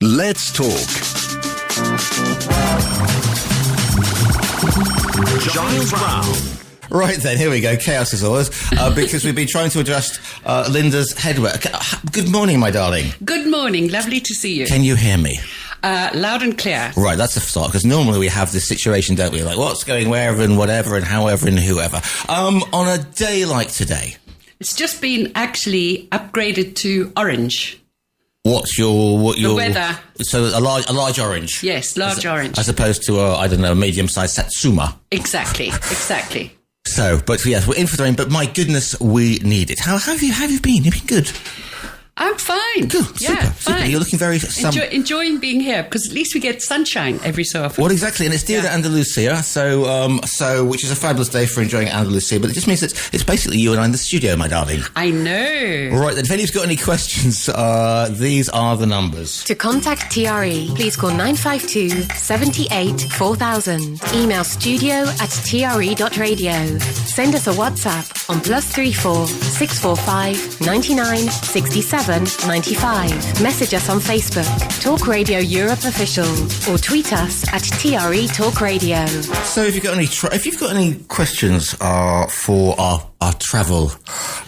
Let's talk. Giles Brown. Right then, here we go. Chaos as always, because we've been trying to adjust Lynda's headwear. Good morning, my darling. Good morning. Lovely to see you. Can you hear me? Loud and clear. Right, that's a start, because normally we have this situation, don't we? Like, what's going wherever and whatever and however and whoever. On a day like today. It's just been actually upgraded to orange. What's your The weather. So a large orange. Yes, large orange. As opposed to a medium-sized Satsuma. Exactly. So, but yes, we're in for the rain. But my goodness, we need it. How have you been? You've been good. I'm fine. Good, yeah, super. fine. You're looking very enjoying being here, because at least we get sunshine every so often. Well, exactly, and it's Dia de Andalusia, so which is a fabulous day for enjoying Andalusia. But it just means that it's basically you and I in the studio, my darling. I know. Right then, if anyone's got any questions, these are the numbers. To contact TRE, please call 952 78 4000. Email studio@tre.radio. Send us a WhatsApp on +34 645 99 67 95. Message us on Facebook, Talk Radio Europe Official, or tweet us at TRE Talk Radio. So, if you've got any questions for our travel,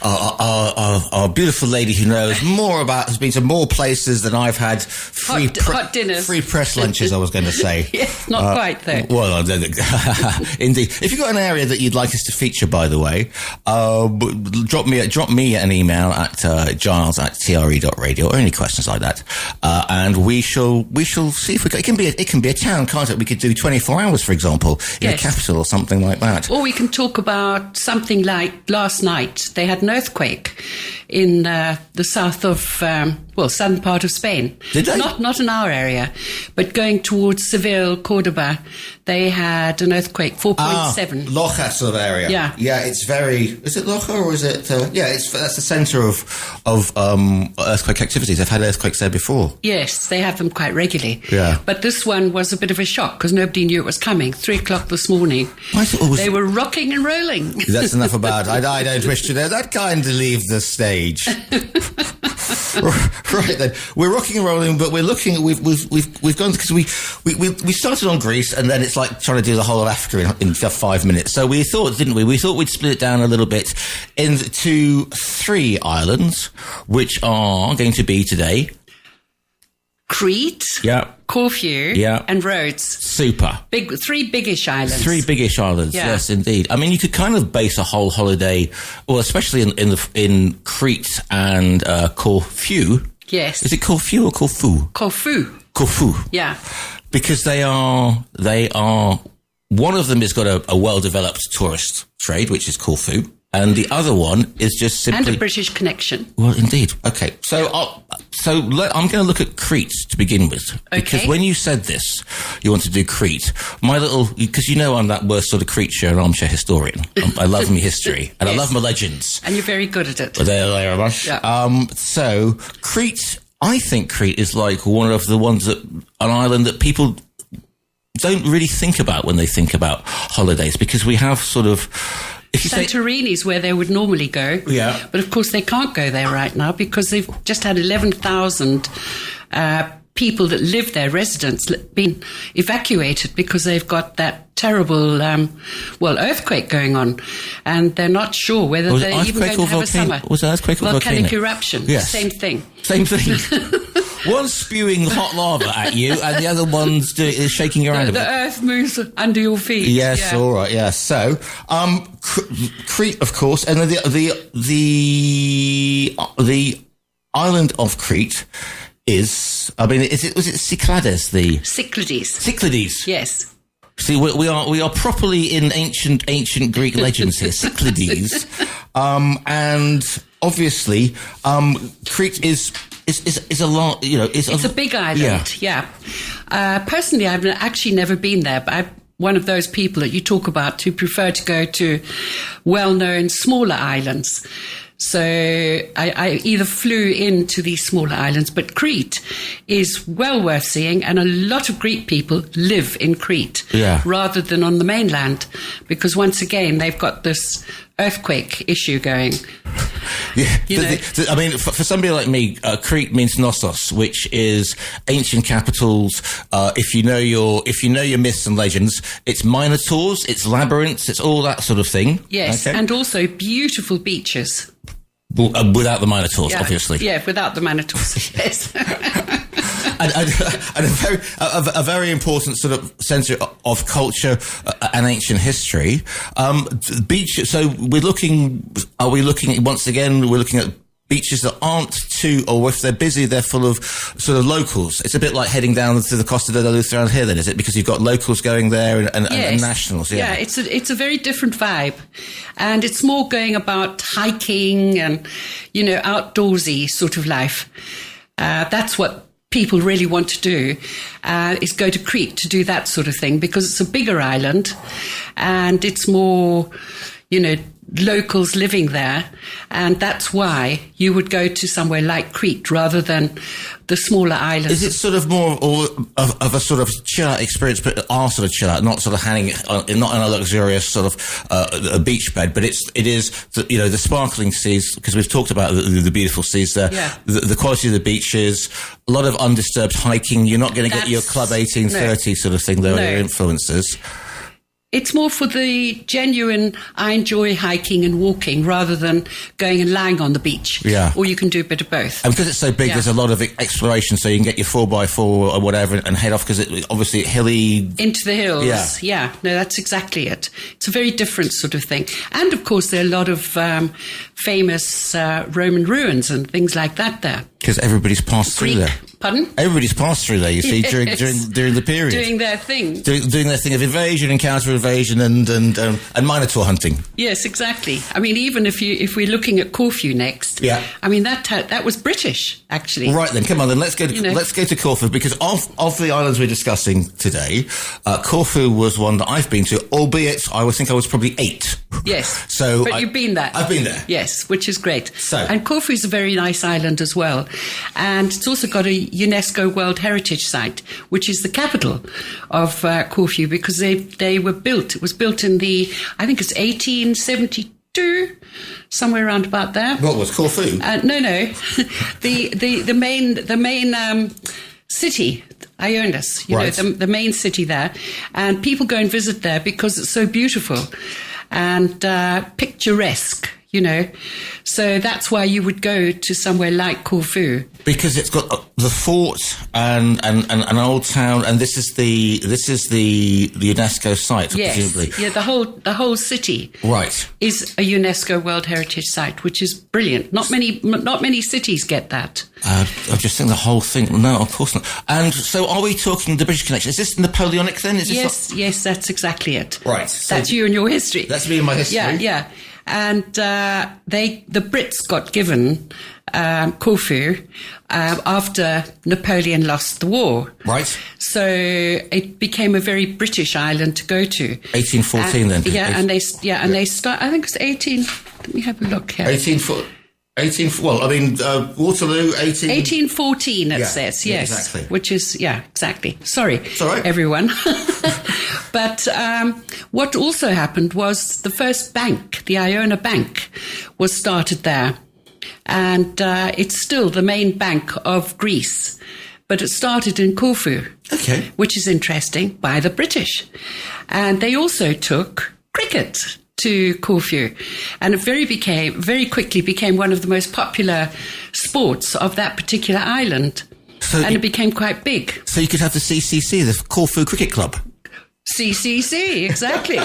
our beautiful lady who knows more about, has been to more places than I've had hot dinners, free press lunches. I was going to say, yes, not quite though. Well, indeed. If you've got an area that you'd like us to feature, by the way, drop me an email at giles@tre.radio, or any questions like that, and we shall see if we can. It can be a town, can't it? We could do 24 hours, for example, in a capital or something like that. Or we can talk about something like last night. They had an earthquake in the south of, southern part of Spain. Did they? Not in our area, but going towards Seville, Cordoba, they had an earthquake, 4.7. Loja sort of area. Yeah. Yeah, it's very... Is it Loja or is it... that's the centre of earthquake activities. They've had earthquakes there before. Yes, they have them quite regularly. Yeah. But this one was a bit of a shock, because nobody knew it was coming. 3:00 this morning. They were rocking and rolling. That's enough about... I don't wish to know that. Kindly leave the stage. Right then, we're rocking and rolling, but we're looking. We've gone, because we started on Greece, and then it's like trying to do the whole of Africa in just 5 minutes. So we thought, didn't we? We thought we'd split it down a little bit into 3 islands, which are going to be today Crete, Corfu, and Rhodes. Super. 3 biggish islands. 3 biggish islands, yes, indeed. I mean, you could kind of base a whole holiday, well, especially in Crete and Corfu. Yes. Is it Corfu or Corfu? Corfu. Yeah. Because they are. One of them has got a well-developed tourist trade, which is Corfu. And the other one is just simply... And a British connection. Well, indeed. Okay. So I'm going to look at Crete to begin with. Okay. Because when you said this, you want to do Crete, because you know I'm that worst sort of creature, an armchair historian. I love my history, and yes. I love my legends. And you're very good at it. But there are much. Yeah. So Crete, I think Crete is like one of the ones an island that people don't really think about when they think about holidays, because we have sort of... Santorini's where they would normally go. Yeah. But of course they can't go there right now, because they've just had 11,000 people that live there, residents, been evacuated because they've got that terrible, earthquake going on. And they're not sure whether they're even going to have a summer. Was it earthquake or volcano? Volcanic eruption. Yes. Same thing. One's spewing hot lava at you, and the other one's shaking your hand. The earth moves under your feet. Yes, yeah. All right, yes. So, Crete, of course, and the island of Crete is. I mean, was it Cyclades? Cyclades. Yes. See, we are properly in ancient Greek legends here. Cyclades, and obviously, Crete is a lot. It's a big island. Yeah. Personally, I've actually never been there, but I'm one of those people that you talk about who prefer to go to well-known smaller islands. So I either flew into these smaller islands, but Crete is well worth seeing, and a lot of Greek people live in Crete rather than on the mainland, because once again they've got this earthquake issue going. Yeah, I mean, for somebody like me, Crete means Knossos, which is ancient capitals. If you know your myths and legends, it's minotaurs, it's labyrinths, it's all that sort of thing. Yes, okay? and also beautiful beaches. Without the minotaurs, obviously. Yeah, without the minotaurs. Yes. And a very important sort of centre of culture and ancient history. Beach. So we're looking at beaches that aren't too, or if they're busy, they're full of sort of locals. It's a bit like heading down to the Costa de la Luz around here, then, is it? Because you've got locals going there and nationals. Yeah, it's a very different vibe, and it's more going about hiking and outdoorsy sort of life. That's what people really want to do, is go to Crete to do that sort of thing, because it's a bigger island and it's more, locals living there, and that's why you would go to somewhere like Crete rather than the smaller islands. Is it sort of more of a sort of chill out experience, but our sort of chill out, not sort of hanging, not in a luxurious sort of a beach bed, but it is the sparkling seas, because we've talked about the beautiful seas there, the quality of the beaches, a lot of undisturbed hiking. You're not going to get your Club 1830 sort of thing. There are your influences. It's more for the genuine, I enjoy hiking and walking rather than going and lying on the beach. Yeah. Or you can do a bit of both. And because it's so big, there's a lot of exploration, so you can get your 4x4 or whatever and head off, because it obviously hilly. Into the hills. Yeah. No, that's exactly it. It's a very different sort of thing. And of course, there are a lot of famous Roman ruins and things like that there. Because everybody's passed through there. Pardon? Everybody's passed through there, you see, during the period. Doing their thing. Doing their thing of invasion and counter-invasion and minotaur hunting. Yes, exactly. I mean, even if we're looking at Corfu next, I mean, that was British, actually. Right then, come on then, let's go to Corfu, because of the islands we're discussing today, Corfu was one that I've been to, albeit I think I was probably 8. Yes. But you've been there. I've been there. Yes, which is great. And Corfu is a very nice island as well. And it's also got a UNESCO World Heritage Site, which is the capital of Corfu, because they were built. It was built in I think it's 1872, somewhere around about there. What was Corfu? No. the main city, Ionis, the main city there. And people go and visit there because it's so beautiful and picturesque. So that's why you would go to somewhere like Corfu, because it's got the fort and an old town, and this is the UNESCO site, presumably. Yeah, the whole city, right, is a UNESCO World Heritage Site, which is brilliant. Not many cities get that. I just think the whole thing. No, of course not. And so, are we talking the British connection? Is this Napoleonic then? Yes, that's exactly it. Right, that's you and your history. That's me and my history. Yeah. And the Brits got given Corfu after Napoleon lost the war. Right. So it became a very British island to go to. 1814 then. They start. I think it's 18. Let me have a look here. 18. Well, I mean, Waterloo, 1814, it says, yes. Yeah, exactly. Which is, exactly. Sorry, it's all right, everyone. But what also happened was the first bank, the Iona Bank, was started there. And it's still the main bank of Greece. But it started in Corfu, which is interesting, by the British. And they also took cricket to Corfu, and it very quickly became one of the most popular sports of that particular island, and it became quite big. So you could have the CCC, the Corfu Cricket Club. CCC, exactly.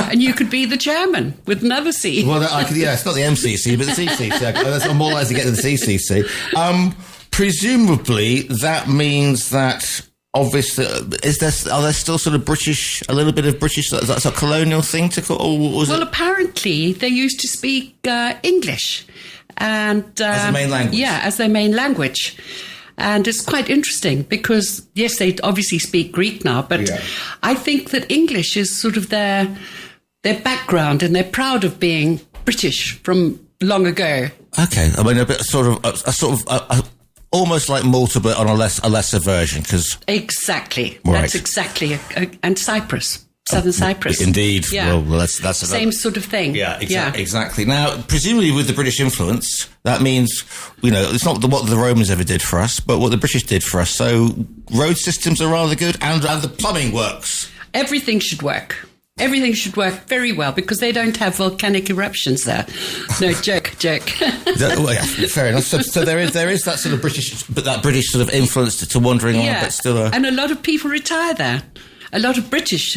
And you could be the chairman with another C. Well, it's not the MCC, but the CCC. I'm more likely to get to the CCC. Presumably, that means that. Obviously, are there still sort of British, a little bit of British, that's a colonial thing to call? Well, apparently they used to speak English. And as a main language? Yeah, as their main language. And it's quite interesting because, yes, they obviously speak Greek now, but I think that English is sort of their background, and they're proud of being British from long ago. Okay, I mean, a bit almost like Malta, but on a lesser version, because exactly, right. That's exactly, and Cyprus Southern Cyprus. Indeed. Yeah. Well, that's same sort of thing. Yeah, exactly. Now, presumably with the British influence, that means, it's not what the Romans ever did for us, but what the British did for us. So road systems are rather good, and the plumbing works. Everything should work. Everything should work very well because they don't have volcanic eruptions there. No, joke. Well, yeah, fair enough. So there is that sort of British sort of influence to wandering on, but still. And a lot of people retire there. A lot of British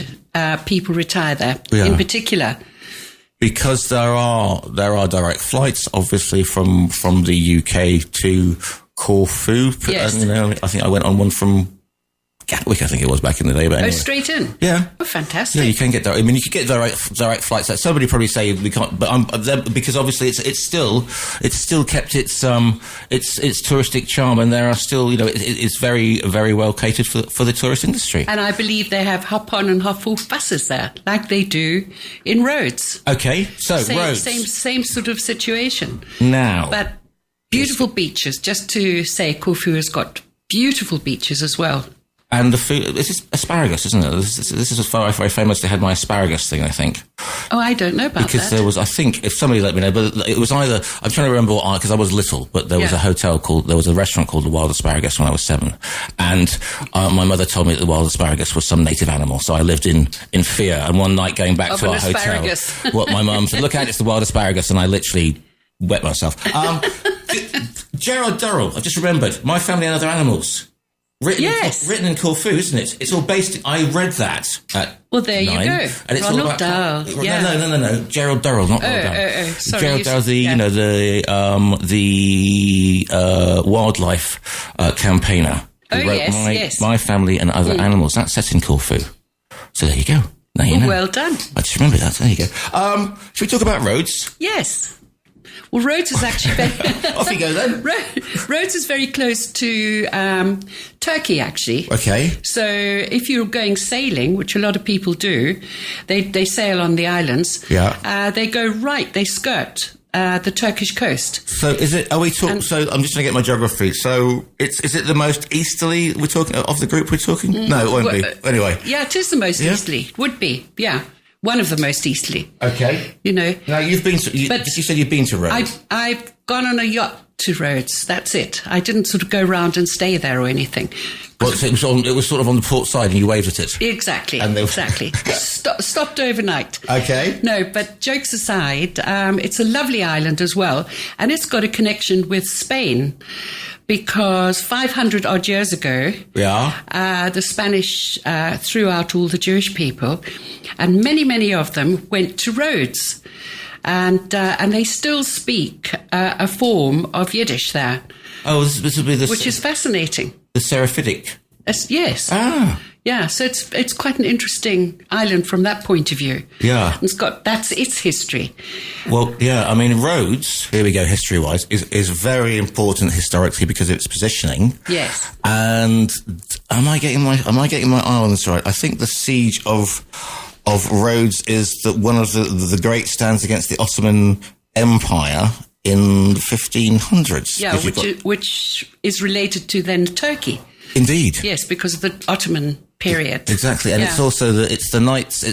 people retire there, in particular. Because there are direct flights, obviously, from the UK to Corfu. Yes. And, I think I went on one from Gatwick, I think it was back in the day. But anyway. Oh, straight in? Yeah. Oh, fantastic. Yeah, you can get direct. I mean, you could get direct flights. Like somebody probably say we can't, but because obviously it's still kept its touristic charm, and there are still, it's very, very well catered for the tourist industry. And I believe they have hop-on and hop-off buses there, like they do in Rhodes. Okay, so Rhodes. Same sort of situation. Now. But beautiful beaches. Just to say, Corfu has got beautiful beaches as well. And the food, this is asparagus, isn't it? This is very, very famous. They had my asparagus thing, I think. Oh, I don't know about that. Because there was, I think, if somebody let me know, but it was either, I'm trying to remember what, because I was little, but there was there was a restaurant called the Wild Asparagus when I was 7. And my mother told me that the wild asparagus was some native animal. So I lived in fear. And one night going back to our asparagus. hotel, what my mum said, look out, it's the wild asparagus. And I literally wet myself. Gerald Durrell, I've just remembered, My Family and Other Animals. Written in Corfu, isn't it? It's all based. I read that at Well, there 9, you go. And it's Ronald all about Dahl. Yeah. No. Gerald Durrell, not Ronald Dahl. Sorry. Gerald Durrell, the wildlife campaiggner who wrote My Family and Other Animals. That's set in Corfu. So there you go. Now you know. Well done. I just remembered that. There you go. Should we talk about Rhodes? Yes. Well, Rhodes is actually very... Off you go then. Rhodes is very close to Turkey, actually. Okay. So if you're going sailing, which a lot of people do, they sail on the islands. Yeah. They go right, they skirt the Turkish coast. So is it, are we talking, so I'm just going to get my geography. So is it the most easterly we're talking, of the group we're talking? No, it won't be. Anyway. Yeah, it is the most easterly. Would be, yeah. One of the most easterly. Okay. Now you've been to, you said you've been to Rhodes. I've gone on a yacht to Rhodes. That's it. I didn't sort of go around and stay there or anything. Well, so it was sort of on the port side and you waved at it. Exactly. Exactly. Stopped overnight. Okay. No, but jokes aside, it's a lovely island as well. And it's got a connection with Spain. Because 500 odd years ago, the Spanish threw out all the Jewish people, and many of them went to Rhodes, and they still speak a form of Yiddish there. Oh, this would be which is fascinating. The Seraphitic. Yes. Ah. Yeah, so it's quite an interesting island from that point of view. Yeah. That's its history. Well, yeah, I mean, Rhodes, here we go, history-wise, is very important historically because of its positioning. Yes. And am I getting my islands right? I think the siege of Rhodes is that one of the great stands against the Ottoman Empire in the 1500s. Yeah, which is related to then Turkey. Indeed. Yes, because of the Ottoman period. Exactly, and it's also it's the Knights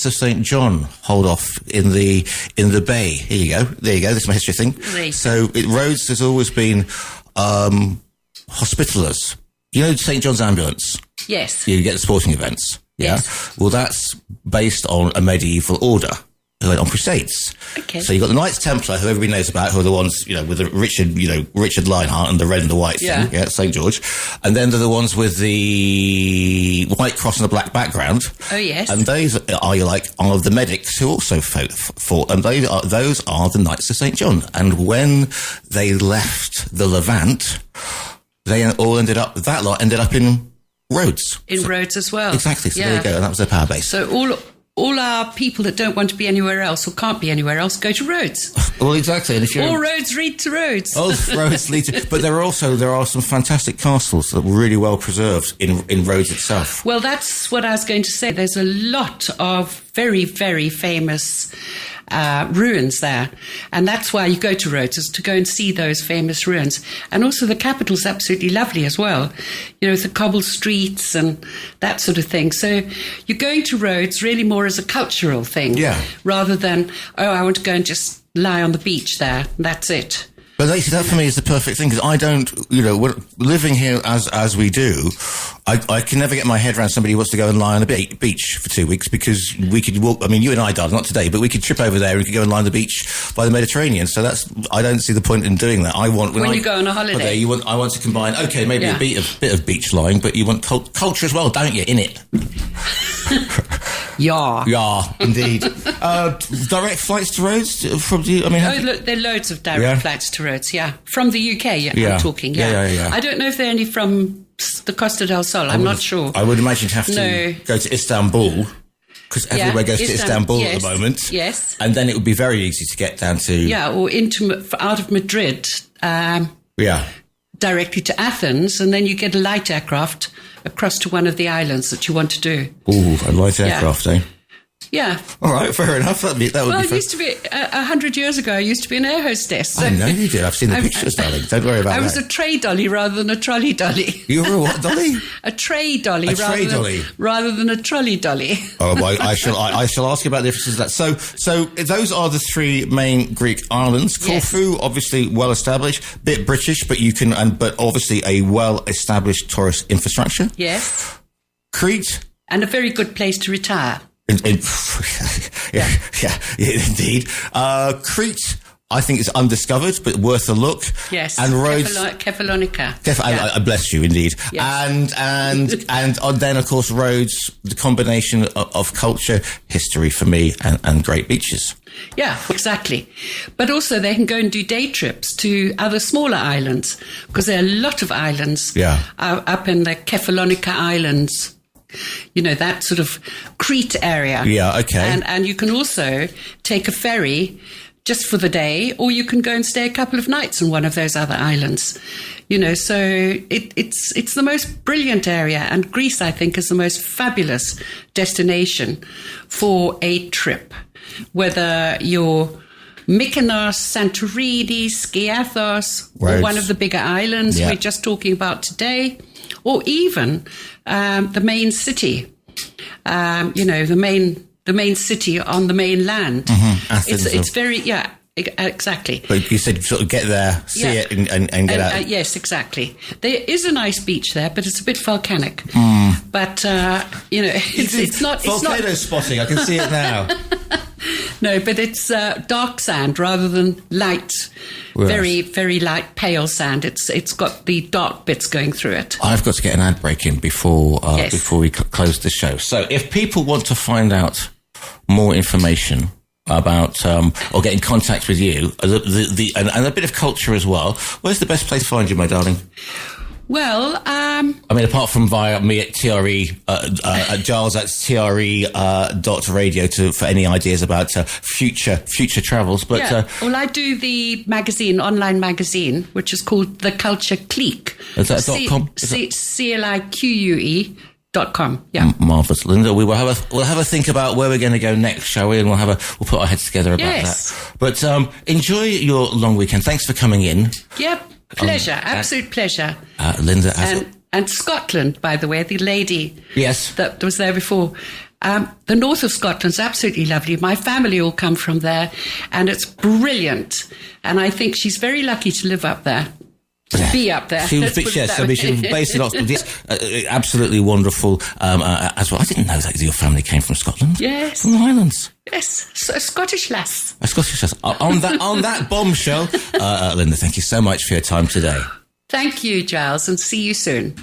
of St. John hold off in the bay. Here you go. There you go. This is my history thing. Right. So Rhodes has always been hospitallers. You know St. John's Ambulance? Yes. You get the sporting events. Yeah. Yes. Well, that's based on a medieval order. Who went on crusades. Okay. So you've got the Knights Templar, who everybody knows about, who are the ones, with the Richard Lionheart and the red and the white thing. Yeah, St. George. And then they're the ones with the white cross and a black background. Oh, yes. And those are the medics who also fought. And those are the Knights of St. John. And when they left the Levant, that lot ended up in Rhodes. Rhodes as well. Exactly. So there you go. And that was their power base. So all our people that don't want to be anywhere else or can't be anywhere else go to Rhodes. Well, exactly. And if all roads lead to Rhodes. All roads lead to... But there are some fantastic castles that were really well preserved in Rhodes itself. Well, that's what I was going to say. There's a lot of very, very famous ruins there. And that's why you go to Rhodes, is to go and see those famous ruins. And also the capital's absolutely lovely as well, you know, the cobbled streets and that sort of thing. So you're going to Rhodes really more as a cultural thing, rather than, I want to go and just lie on the beach there. That's it. But that for me is the perfect thing, because I don't, you know, living here as we do, I can never get my head around somebody who wants to go and lie on a beach for 2 weeks, because we could walk, I mean, you and I, darling, not today, but we could trip over there and we could go and lie on the beach by the Mediterranean. So I don't see the point in doing that. I want, when you go on a holiday, I want to combine, okay, maybe a bit of beach lying, but you want culture as well, don't you, in it? Yeah, indeed. Direct flights to Rhodes from the, I mean, look, there are loads of direct flights to Rhodes, from the UK, I'm talking, I don't know if they're any from the Costa del Sol, I'm not sure. I would imagine you'd have to go to Istanbul, because everywhere goes to Istanbul at the moment. Yes. And then it would be very easy to get down to... Yeah, or out of Madrid. Directly to Athens, and then you get a light aircraft across to one of the islands that you want to do. Ooh, a light aircraft, eh? Yeah. All right, fair enough. That would be fun. It used to be, 100 years ago, I used to be an air hostess. So I know you did. I've seen the pictures, darling. Don't worry about that. I was a tray dolly rather than a trolley dolly. You were a what dolly? A tray dolly. Rather than a trolley dolly. Oh, well, I shall ask you about the differences of that. So those are the three main Greek islands. Corfu, obviously well established, bit British, but but obviously a well established tourist infrastructure. Yes. Crete. And a very good place to retire. Indeed. Crete, I think, is undiscovered, but worth a look. Yes. And Rhodes, Kefalonica. I bless you, indeed. Yes. And then, of course, Rhodes, the combination of culture, history for me, and great beaches. Yeah, exactly. But also they can go and do day trips to other smaller islands, because there are a lot of islands up in the Kefalonica Islands. You know, that sort of Crete area. Yeah, okay. And you can also take a ferry just for the day, or you can go and stay a couple of nights on one of those other islands. You know, so it's the most brilliant area, and Greece, I think, is the most fabulous destination for a trip. Whether you're Mykonos, Santorini, Skiathos, or one of the bigger islands we're just talking about today, or even the main city, the main city on the mainland. Athens, it's very, exactly. But you said sort of get there, see it, and get out. Yes, exactly. There is a nice beach there, but it's a bit volcanic. But, it's not... Volcano spotting, I can see it now. No, but it's dark sand rather than light, very, very light, pale sand. It's got the dark bits going through it. I've got to get an ad break in before we close the show. So if people want to find out more information about or get in contact with you, and a bit of culture as well, where's the best place to find you, my darling? Well, I mean, apart from via me at TRE, Giles at TRE.radio for any ideas about future travels. But well, I do the online magazine, which is called The Culture Clique. Is that .com? CLIQUE.com. Yeah, marvelous, Lynda. We'll have a think about where we're going to go next, shall we? And we'll put our heads together about that. But enjoy your long weekend. Thanks for coming in. Yep. Pleasure, absolute pleasure. Lynda, and Scotland, by the way, the lady that was there before. The north of Scotland's absolutely lovely. My family all come from there, and it's brilliant. And I think she's very lucky to live up there. To be up there. She was she was based in Oxford. Yes, absolutely wonderful as well. I didn't know that your family came from Scotland. Yes. From the Highlands. Yes, a Scottish lass. A Scottish lass. On that bombshell, Lynda, thank you so much for your time today. Thank you, Giles, and see you soon.